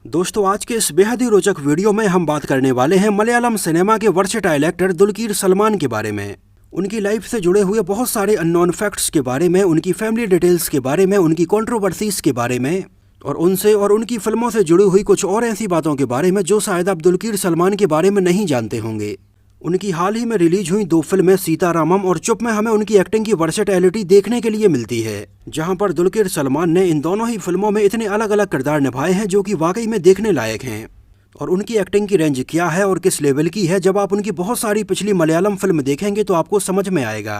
दोस्तों, आज के इस बेहद ही रोचक वीडियो में हम बात करने वाले हैं मलयालम सिनेमा के वर्सेटाइल एक्टर दुलकीर सलमान के बारे में। उनकी लाइफ से जुड़े हुए बहुत सारे अननोन फैक्ट्स के बारे में, उनकी फैमिली डिटेल्स के बारे में, उनकी कंट्रोवर्सीज के बारे में और उनसे और उनकी फिल्मों से जुड़ी हुई कुछ और ऐसी बातों के बारे में जो शायद आप दुलकीर सलमान के बारे में नहीं जानते होंगे। उनकी हाल ही में रिलीज हुई 2 फिल्में सीतारामम और चुप में हमें उनकी एक्टिंग की वर्सेटैलिटी देखने के लिए मिलती है, जहां पर दुलकीर सलमान ने इन दोनों ही फिल्मों में इतने अलग अलग किरदार निभाए हैं जो कि वाकई में देखने लायक हैं। और उनकी एक्टिंग की रेंज क्या है और किस लेवल की है, जब आप उनकी बहुत सारी पिछली मलयालम फिल्म देखेंगे तो आपको समझ में आएगा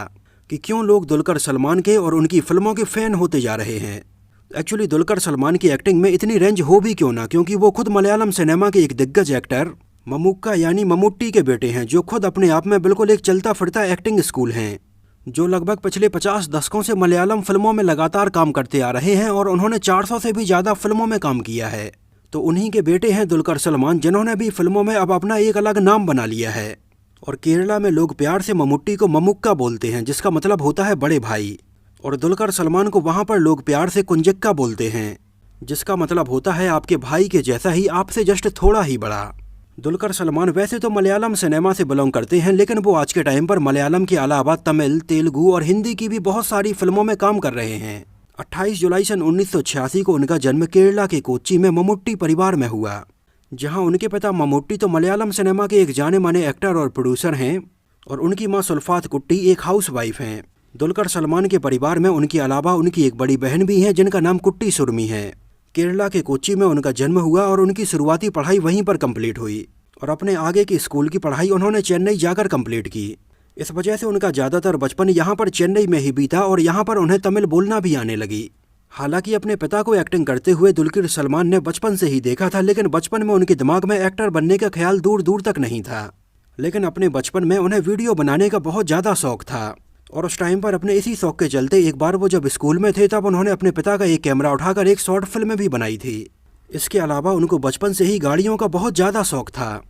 कि क्यों लोग दुलकर सलमान के और उनकी फिल्मों के फैन होते जा रहे हैं। एक्चुअली दुलकर सलमान की एक्टिंग में इतनी रेंज हो भी क्यों ना, क्योंकि वो खुद मलयालम सिनेमा के एक दिग्गज एक्टर मम्मुक्का यानी मम्मुट्टी के बेटे हैं, जो खुद अपने आप में बिल्कुल एक चलता फिरता एक्टिंग स्कूल हैं, जो लगभग पिछले 50 दशकों से मलयालम फिल्मों में लगातार काम करते आ रहे हैं और उन्होंने 400 से भी ज़्यादा फिल्मों में काम किया है। तो उन्हीं के बेटे हैं दुलकर सलमान, जिन्होंने भी फिल्मों में अब अपना एक अलग नाम बना लिया है। और केरला में लोग प्यार से मम्मुट्टी को मम्मुक्का बोलते हैं, जिसका मतलब होता है बड़े भाई। और दुलकर सलमान को वहाँ पर लोग प्यार से कुंजक्का बोलते हैं, जिसका मतलब होता है आपके भाई के जैसा ही, आपसे जस्ट थोड़ा ही बड़ा। दुलकर सलमान वैसे तो मलयालम सिनेमा से बिलोंग करते हैं, लेकिन वो आज के टाइम पर मलयालम के अलावा तमिल, तेलुगु और हिंदी की भी बहुत सारी फिल्मों में काम कर रहे हैं। 28 जुलाई सन 1986 को उनका जन्म केरला के कोच्चि में मम्मुट्टी परिवार में हुआ, जहां उनके पिता मम्मुट्टी तो मलयालम सिनेमा के एक जाने माने एक्टर और प्रोड्यूसर हैं और उनकी मां सुल्फात कुट्टी एक हाउसवाइफ हैं। दुलकर सलमान के परिवार में उनके अलावा उनकी एक बड़ी बहन भी है, जिनका नाम कुट्टी सुरमी है। केरला के कोच्चि में उनका जन्म हुआ और उनकी शुरुआती पढ़ाई वहीं पर कंप्लीट हुई और अपने आगे की स्कूल की पढ़ाई उन्होंने चेन्नई जाकर कंप्लीट की। इस वजह से उनका ज़्यादातर बचपन यहाँ पर चेन्नई में ही बीता और यहाँ पर उन्हें तमिल बोलना भी आने लगी। हालांकि अपने पिता को एक्टिंग करते हुए दुलकीर सलमान ने बचपन से ही देखा था, लेकिन बचपन में उनके दिमाग में एक्टर बनने का ख्याल दूर दूर तक नहीं था। लेकिन अपने बचपन में उन्हें वीडियो बनाने का बहुत ज़्यादा शौक था और उस टाइम पर अपने इसी शौक के चलते एक बार वो जब स्कूल में थे तब उन्होंने अपने पिता का एक कैमरा उठाकर एक शॉर्ट फिल्म भी बनाई थी। इसके अलावा उनको बचपन से ही गाड़ियों का बहुत ज़्यादा शौक था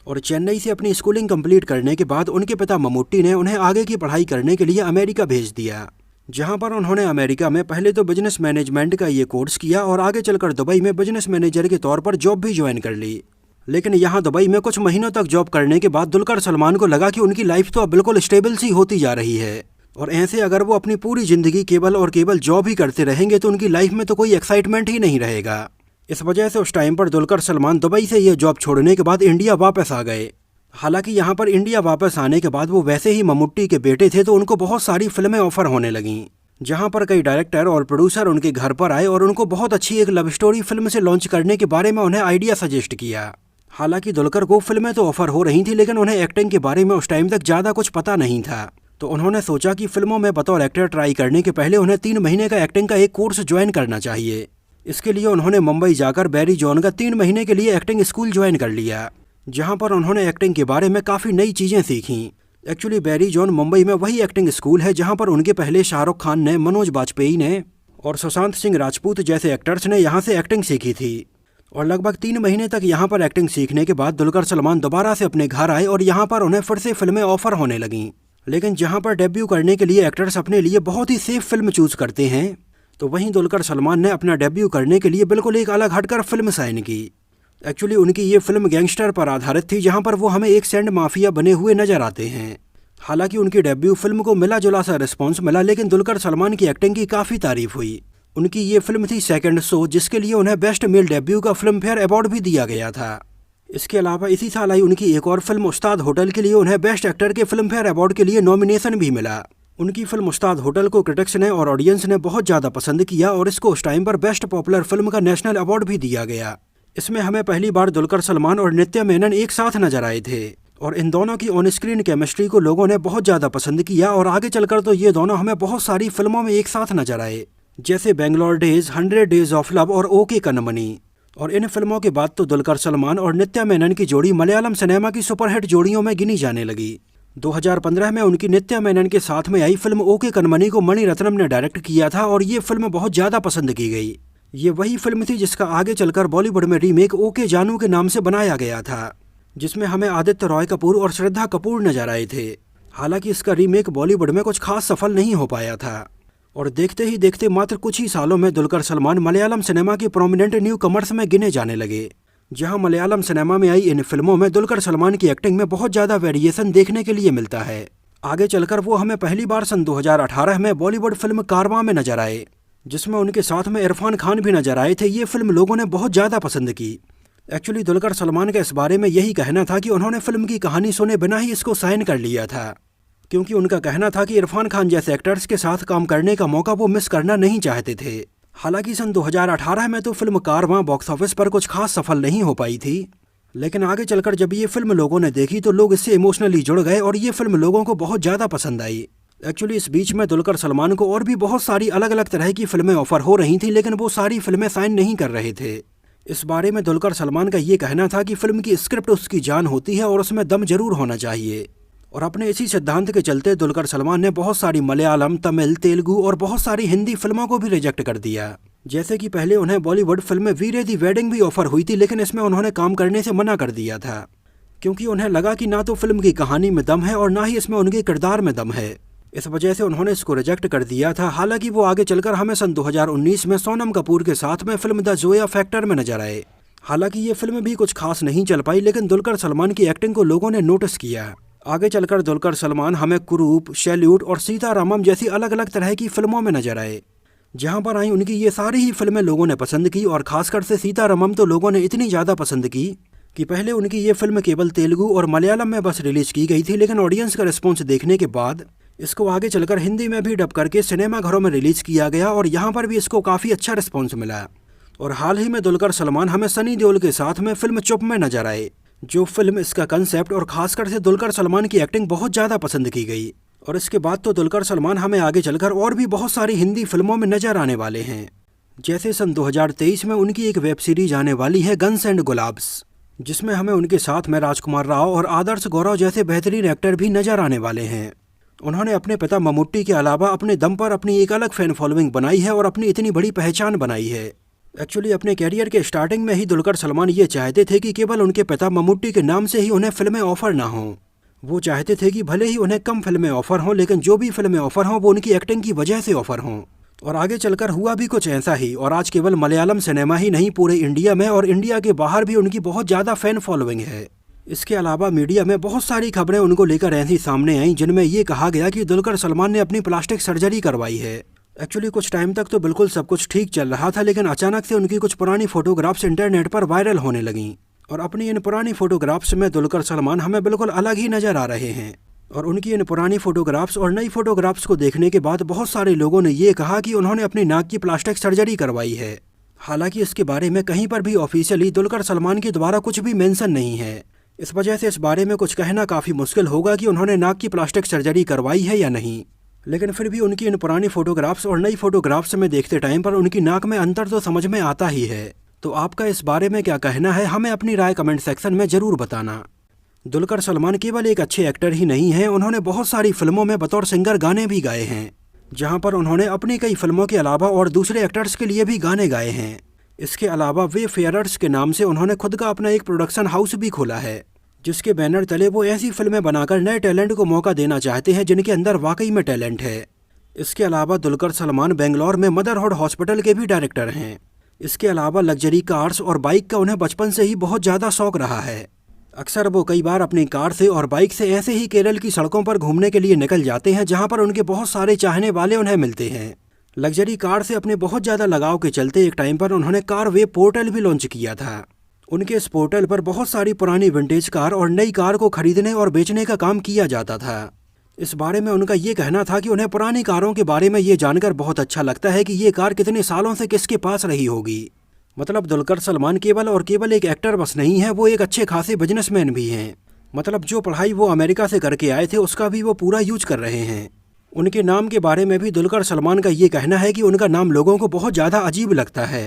और चेन्नई से अपनी स्कूलिंग कंप्लीट करने के बाद उनके पिता मम्मुट्टी ने उन्हें आगे की पढ़ाई करने के लिए अमेरिका भेज दिया, जहां पर उन्होंने अमेरिका में पहले तो बिजनेस मैनेजमेंट का ये कोर्स किया और आगे चलकर दुबई में बिजनेस मैनेजर के तौर पर जॉब भी ज्वाइन कर ली। लेकिन यहाँ दुबई में कुछ महीनों तक जॉब करने के बाद दुलकर सलमान को लगा कि उनकी लाइफ तो अब बिल्कुल स्टेबल सी होती जा रही है और ऐसे अगर वो अपनी पूरी ज़िंदगी केवल और केवल जॉब ही करते रहेंगे तो उनकी लाइफ में तो कोई एक्साइटमेंट ही नहीं रहेगा। इस वजह से उस टाइम पर दुलकर सलमान दुबई से ये जॉब छोड़ने के बाद इंडिया वापस आ गए। हालांकि यहाँ पर इंडिया वापस आने के बाद वो वैसे ही मम्मुट्टी के बेटे थे, तो उनको बहुत सारी फिल्में ऑफर होने लगीं, जहाँ पर कई डायरेक्टर और प्रोड्यूसर उनके घर पर आए और उनको बहुत अच्छी एक लव स्टोरी फिल्म से लॉन्च करने के बारे में उन्हें आइडिया सजेस्ट किया। हालांकि दुलकर को फिल्में तो ऑफर हो रही थी, लेकिन उन्हें एक्टिंग के बारे में उस टाइम तक ज़्यादा कुछ पता नहीं था। तो उन्होंने सोचा कि फिल्मों में बतौर एक्टर ट्राई करने के पहले उन्हें 3 महीने का एक्टिंग का एक कोर्स ज्वाइन करना चाहिए। इसके लिए उन्होंने मुंबई जाकर बैरी जॉन का 3 महीने के लिए एक्टिंग स्कूल ज्वाइन कर लिया, जहां पर उन्होंने एक्टिंग के बारे में काफ़ी नई चीज़ें सीखीं। एक्चुअली बैरी जॉन मुंबई में वही एक्टिंग स्कूल है जहां पर उनके पहले शाहरुख खान ने, मनोज बाजपेयी ने और सुशांत सिंह राजपूत जैसे एक्टर्स ने यहाँ से एक्टिंग सीखी थी। और लगभग 3 महीने तक यहाँ पर एक्टिंग सीखने के बाद दुलकर सलमान दोबारा से अपने घर आए और यहाँ पर उन्हें फिर से फिल्में ऑफर होने लगीं। लेकिन जहां पर डेब्यू करने के लिए एक्टर्स अपने लिए बहुत ही सेफ फिल्म चूज करते हैं, तो वहीं दुलकर सलमान ने अपना डेब्यू करने के लिए बिल्कुल एक अलग हटकर फिल्म साइन की। एक्चुअली उनकी ये फिल्म गैंगस्टर पर आधारित थी, जहां पर वो हमें एक सैंड माफिया बने हुए नजर आते हैं। हालांकि उनकी डेब्यू फिल्म को मिला जुला सा रिस्पॉन्स मिला, लेकिन दुलकर सलमान की एक्टिंग की काफ़ी तारीफ हुई। उनकी ये फिल्म थी सेकंड शो, जिसके लिए उन्हें बेस्ट मेल डेब्यू का फिल्म फेयर अवार्ड भी दिया गया था। इसके अलावा इसी साल आई उनकी एक और फिल्म उस्ताद होटल के लिए उन्हें बेस्ट एक्टर के फिल्म फेयर अवार्ड के लिए नॉमिनेशन भी मिला। उनकी फिल्म उस्ताद होटल को क्रिटिक्स ने और ऑडियंस ने बहुत ज़्यादा पसंद किया और इसको उस टाइम पर बेस्ट पॉपुलर फिल्म का नेशनल अवार्ड भी दिया गया। इसमें हमें पहली बार दुलकर सलमान और नित्या मेनन एक साथ नजर आए थे और इन दोनों की ऑन स्क्रीन केमिस्ट्री को लोगों ने बहुत ज़्यादा पसंद किया और आगे चलकर तो ये दोनों हमें बहुत सारी फिल्मों में एक साथ नजर आए, जैसे Bangalore days, 100 days of love और ओके कनमनी। और इन फिल्मों के बाद तो दुलकर सलमान और नित्या मेनन की जोड़ी मलयालम सिनेमा की सुपरहिट जोड़ियों में गिनी जाने लगी। 2015 में उनकी नित्या मेनन के साथ में आई फिल्म ओके कनमनी को मणि रत्नम ने डायरेक्ट किया था और ये फिल्म बहुत ज़्यादा पसंद की गई। ये वही फिल्म थी जिसका आगे चलकर बॉलीवुड में रीमेक ओके जानू के नाम से बनाया गया था, जिसमें हमें आदित्य रॉय कपूर और श्रद्धा कपूर नजर आए थे। हालांकि इसका रीमेक बॉलीवुड में कुछ खास सफल नहीं हो पाया था और देखते ही देखते मात्र कुछ ही सालों में दुलकर सलमान मलयालम सिनेमा के प्रोमिनेंट न्यू कमर्स में गिने जाने लगे। जहां मलयालम सिनेमा में आई इन फिल्मों में दुलकर सलमान की एक्टिंग में बहुत ज़्यादा वेरिएशन देखने के लिए मिलता है। आगे चलकर वो हमें पहली बार सन 2018 में बॉलीवुड फिल्म कारवां में नजर आए, जिसमें उनके साथ में इरफान खान भी नजर आए थे। ये फिल्म लोगों ने बहुत ज़्यादा पसंद की। एक्चुअली दुलकर सलमान का इस बारे में यही कहना था कि उन्होंने फिल्म की कहानी सुने बिना ही इसको साइन कर लिया था, क्योंकि उनका कहना था कि इरफान खान जैसे एक्टर्स के साथ काम करने का मौका वो मिस करना नहीं चाहते थे। हालांकि सन 2018 में तो फिल्म कारवां बॉक्स ऑफिस पर कुछ खास सफल नहीं हो पाई थी, लेकिन आगे चलकर जब ये फिल्म लोगों ने देखी तो लोग इससे इमोशनली जुड़ गए और ये फिल्म लोगों को बहुत ज़्यादा पसंद आई। एक्चुअली इस बीच में दुलकर सलमान को और भी बहुत सारी अलग अलग तरह की फिल्में ऑफर हो रही थी, लेकिन वो सारी फिल्में साइन नहीं कर रहे थे। इस बारे में दुलकर सलमान का ये कहना था कि फिल्म की स्क्रिप्ट उसकी जान होती है और उसमें दम जरूर होना चाहिए। और अपने इसी सिद्धांत के चलते दुलकर सलमान ने बहुत सारी मलयालम, तमिल, तेलुगु और बहुत सारी हिंदी फिल्मों को भी रिजेक्ट कर दिया। जैसे कि पहले उन्हें बॉलीवुड फिल्म वीरे दी वेडिंग भी ऑफर हुई थी, लेकिन इसमें उन्होंने काम करने से मना कर दिया था, क्योंकि उन्हें लगा कि ना तो फिल्म की कहानी में दम है और ना ही इसमें उनके किरदार में दम है। इस वजह से उन्होंने इसको रिजेक्ट कर दिया था। हालांकि वो आगे चलकर हमें सन 2019 में सोनम कपूर के साथ में फिल्म द जोया फैक्टर में नजर आए। हालांकि ये फिल्म भी कुछ खास नहीं चल पाई, लेकिन दुलकर सलमान की एक्टिंग को लोगों ने नोटिस किया। आगे चलकर दुलकर सलमान हमें कुरूप, सैल्यूट और सीतारामम जैसी अलग अलग तरह की फिल्मों में नजर आए। जहां पर आई उनकी ये सारी ही फिल्में लोगों ने पसंद की, और खासकर से सीतारामम तो लोगों ने इतनी ज़्यादा पसंद की कि पहले उनकी ये फिल्म केवल तेलुगु और मलयालम में बस रिलीज की गई थी, लेकिन ऑडियंस का रिस्पॉन्स देखने के बाद इसको आगे चलकर हिंदी में भी डब करके सिनेमा घरों में रिलीज किया गया और यहाँ पर भी इसको काफ़ी अच्छा रिस्पॉन्स मिला। और हाल ही में दुलकर सलमान हमें सनी देओल के साथ में फिल्म चुप में नजर आए, जो फिल्म, इसका कंसेप्ट और खासकर से दुलकर सलमान की एक्टिंग बहुत ज़्यादा पसंद की गई। और इसके बाद तो दुलकर सलमान हमें आगे चलकर और भी बहुत सारी हिंदी फिल्मों में नजर आने वाले हैं। जैसे सन 2023 में उनकी एक वेब सीरीज आने वाली है गन्स एंड गुलाब्स, जिसमें हमें उनके साथ में राजकुमार राव और आदर्श गौरव जैसे बेहतरीन एक्टर भी नजर आने वाले हैं। उन्होंने अपने पिता मम्मूट्टी के अलावा अपने दम पर अपनी एक अलग फैन फॉलोइंग बनाई है और अपनी इतनी बड़ी पहचान बनाई है। एक्चुअली अपने कैरियर के स्टार्टिंग में ही दुलकर सलमान ये चाहते थे कि केवल उनके पिता मम्मूट्टी के नाम से ही उन्हें फिल्में ऑफर ना हों। वो चाहते थे कि भले ही उन्हें कम फिल्में ऑफर हों, लेकिन जो भी फिल्में ऑफर हों वो उनकी एक्टिंग की वजह से ऑफर हों। और आगे चलकर हुआ भी कुछ ऐसा ही, और आज केवल मलयालम सिनेमा ही नहीं, पूरे इंडिया में और इंडिया के बाहर भी उनकी बहुत ज़्यादा फैन फॉलोइंग है। इसके अलावा मीडिया में बहुत सारी खबरें उनको लेकर ऐसी सामने आईं, जिनमें ये कहा गया कि दुलकर सलमान ने अपनी प्लास्टिक सर्जरी करवाई है। एक्चुअली कुछ टाइम तक तो बिल्कुल सब कुछ ठीक चल रहा था, लेकिन अचानक से उनकी कुछ पुरानी फोटोग्राफ्स इंटरनेट पर वायरल होने लगीं, और अपनी इन पुरानी फोटोग्राफ्स में दुलकर सलमान हमें बिल्कुल अलग ही नजर आ रहे हैं। और उनकी इन पुरानी फोटोग्राफ्स और नई फोटोग्राफ्स को देखने के बाद बहुत सारे लोगों ने ये कहा कि उन्होंने अपनी नाक की प्लास्टिक सर्जरी करवाई है। हालांकि इसके बारे में कहीं पर भी ऑफिशियली दुलकर सलमान के द्वारा कुछ भी मेंशन नहीं है। इस वजह से इस बारे में कुछ कहना काफ़ी मुश्किल होगा कि उन्होंने नाक की प्लास्टिक सर्जरी करवाई है या नहीं। लेकिन फिर भी उनकी इन पुरानी फोटोग्राफ्स और नई फोटोग्राफ्स में देखते टाइम पर उनकी नाक में अंतर तो समझ में आता ही है। तो आपका इस बारे में क्या कहना है, हमें अपनी राय कमेंट सेक्शन में ज़रूर बताना। दुलकर सलमान केवल एक अच्छे एक्टर ही नहीं हैं, उन्होंने बहुत सारी फिल्मों में बतौर सिंगर गाने भी गाए हैं, जहां पर उन्होंने अपनी कई फिल्मों के अलावा और दूसरे एक्टर्स के लिए भी गाने गाए हैं। इसके अलावा वे फेयरर्स के नाम से उन्होंने खुद का अपना एक प्रोडक्शन हाउस भी खोला है, जिसके बैनर तले वो ऐसी फिल्में बनाकर नए टैलेंट को मौका देना चाहते हैं जिनके अंदर वाकई में टैलेंट है। इसके अलावा दुलकर सलमान बेंगलोर में मदरहुड हॉस्पिटल के भी डायरेक्टर हैं। इसके अलावा लग्जरी कार्स और बाइक का उन्हें बचपन से ही बहुत ज़्यादा शौक रहा है। अक्सर वो कई बार अपनी कार से और बाइक से ऐसे ही केरल की सड़कों पर घूमने के लिए निकल जाते हैं, जहां पर उनके बहुत सारे चाहने वाले उन्हें मिलते हैं। लग्जरी कार से अपने बहुत ज़्यादा लगाव के चलते एक टाइम पर उन्होंने कार वेब पोर्टल भी लॉन्च किया था। उनके इस पोर्टल पर बहुत सारी पुरानी विंटेज कार और नई कार को खरीदने और बेचने का काम किया जाता था। इस बारे में उनका ये कहना था कि उन्हें पुरानी कारों के बारे में ये जानकर बहुत अच्छा लगता है कि ये कार कितने सालों से किसके पास रही होगी। मतलब दुलकर सलमान केवल और केवल एक एक्टर बस नहीं है, वो एक अच्छे खासे बिजनेसमैन भी हैं। मतलब जो पढ़ाई वो अमेरिका से करके आए थे उसका भी वो पूरा यूज कर रहे हैं। उनके नाम के बारे में भी दुलकर सलमान का ये कहना है कि उनका नाम लोगों को बहुत ज़्यादा अजीब लगता है।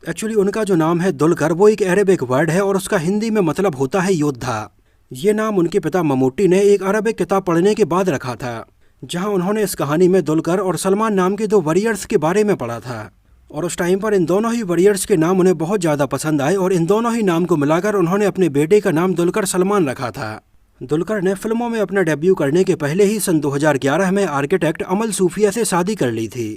एक्चुअली उनका जो नाम है दुलकर, वो एक अरेबिक वर्ड है और उसका हिंदी में मतलब होता है योद्धा। ये नाम उनके पिता मम्मूट्टी ने एक अरबिक किताब पढ़ने के बाद रखा था, जहां उन्होंने इस कहानी में दुलकर और सलमान नाम के दो वॉरियर्स के बारे में पढ़ा था। और उस टाइम पर इन दोनों ही वॉरियर्स के नाम उन्हें बहुत ज़्यादा पसंद आए और इन दोनों ही नाम को मिलाकर उन्होंने अपने बेटे का नाम दुलकर सलमान रखा था। दुलकर ने फिल्मों में अपना डेब्यू करने के पहले ही सन 2011 में आर्किटेक्ट अमल सूफिया से शादी कर ली थी।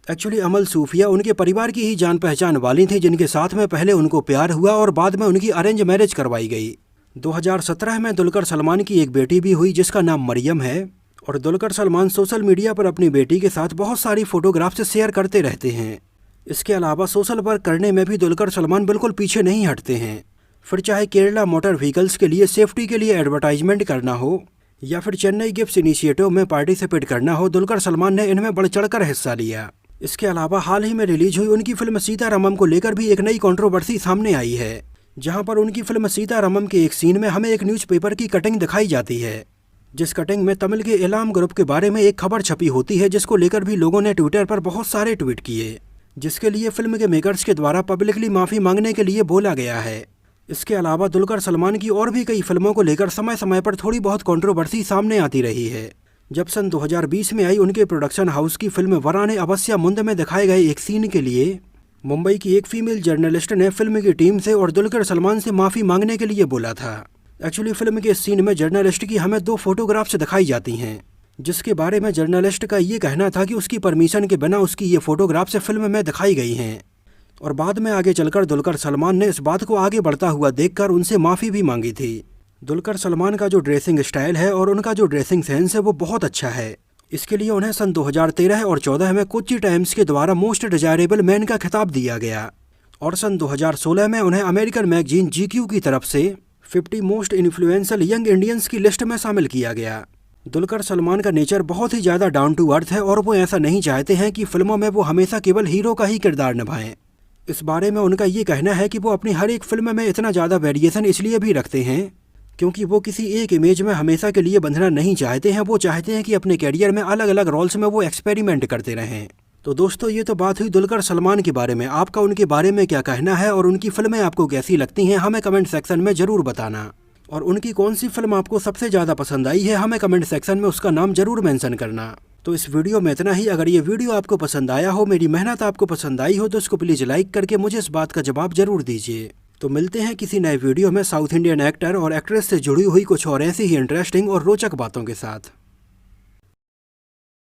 एक्चुअली अमल सूफिया उनके परिवार की ही जान पहचान वाली थी, जिनके साथ में पहले उनको प्यार हुआ और बाद में उनकी अरेंज मैरिज करवाई गई। 2017 में दुलकर सलमान की एक बेटी भी हुई जिसका नाम मरियम है। और दुलकर सलमान सोशल मीडिया पर अपनी बेटी के साथ बहुत सारी फोटोग्राफ्स शेयर करते रहते हैं। इसके अलावा सोशल वर्क करने में भी दुलकर सलमान बिल्कुल पीछे नहीं हटते हैं। फिर चाहे केरला मोटर व्हीकल्स के लिए सेफ्टी के लिए एडवर्टाइजमेंट करना हो या फिर चेन्नई गिफ्ट्स इनिशिएटिव में पार्टिसिपेट करना हो, दुलकर सलमान ने इनमें बढ़ चढ़कर हिस्सा लिया। इसके अलावा हाल ही में रिलीज हुई उनकी फिल्म सीतारामम को लेकर भी एक नई कंट्रोवर्सी सामने आई है, जहां पर उनकी फिल्म सीतारामम के एक सीन में हमें एक न्यूज़पेपर की कटिंग दिखाई जाती है, जिस कटिंग में तमिल के एलाम ग्रुप के बारे में एक खबर छपी होती है, जिसको लेकर भी लोगों ने ट्विटर पर बहुत सारे ट्वीट किए, जिसके लिए फिल्म के मेकर्स के द्वारा पब्लिकली माफ़ी मांगने के लिए बोला गया है। इसके अलावा दुलकर सलमान की और भी कई फिल्मों को लेकर समय समय पर थोड़ी बहुत कंट्रोवर्सी सामने आती रही है। जब सन 2020 में आई उनके प्रोडक्शन हाउस की फिल्म वराने अवस्या मुंद में दिखाए गए एक सीन के लिए मुंबई की एक फीमेल जर्नलिस्ट ने फिल्म की टीम से और दुलकर सलमान से माफ़ी मांगने के लिए बोला था। एक्चुअली फिल्म के इस सीन में जर्नलिस्ट की हमें 2 फोटोग्राफ्स दिखाई जाती हैं, जिसके बारे में जर्नलिस्ट का ये कहना था कि उसकी परमिशन के बिना उसकी ये फोटोग्राफ्स फिल्म में दिखाई गई हैं। और बाद में आगे चलकर दुलकर सलमान ने इस बात को आगे बढ़ता हुआ देखकर उनसे माफ़ी भी मांगी थी। दुलकर सलमान का जो ड्रेसिंग स्टाइल है और उनका जो ड्रेसिंग सेंस है वो बहुत अच्छा है। इसके लिए उन्हें सन 2013 और 2014 में कोच्चि टाइम्स के द्वारा मोस्ट डिजायरेबल मैन का खिताब दिया गया और सन 2016 में उन्हें अमेरिकन मैगजीन GQ की तरफ से 50 मोस्ट इन्फ्लुएंशियल यंग इंडियंस की लिस्ट में शामिल किया गया। दुलकर सलमान का नेचर बहुत ही ज़्यादा डाउन टू अर्थ है और वो ऐसा नहीं चाहते हैं कि फिल्मों में वो हमेशा केवल हीरो का ही किरदार निभाएं। इस बारे में उनका ये कहना है कि वो अपनी हर एक फिल्म में इतना ज़्यादा वेरिएशन इसलिए भी रखते हैं क्योंकि वो किसी एक इमेज में हमेशा के लिए बंधना नहीं चाहते हैं। वो चाहते हैं कि अपने कैरियर में अलग अलग रोल्स में वो एक्सपेरिमेंट करते रहें। तो दोस्तों, ये तो बात हुई दुलकर सलमान के बारे में। आपका उनके बारे में क्या कहना है और उनकी फिल्में आपको कैसी लगती हैं, हमें कमेंट सेक्शन में ज़रूर बताना। और उनकी कौन सी फिल्म आपको सबसे ज़्यादा पसंद आई है, हमें कमेंट सेक्शन में उसका नाम ज़रूर मेंशन करना। तो इस वीडियो में इतना ही। अगर ये वीडियो आपको पसंद आया हो, मेरी मेहनत आपको पसंद आई हो, तो इसको प्लीज़ लाइक करके मुझे इस बात का जवाब ज़रूर दीजिए। तो मिलते हैं किसी नए वीडियो में साउथ इंडियन एक्टर और एक्ट्रेस से जुड़ी हुई कुछ और ऐसी ही इंटरेस्टिंग और रोचक बातों के साथ।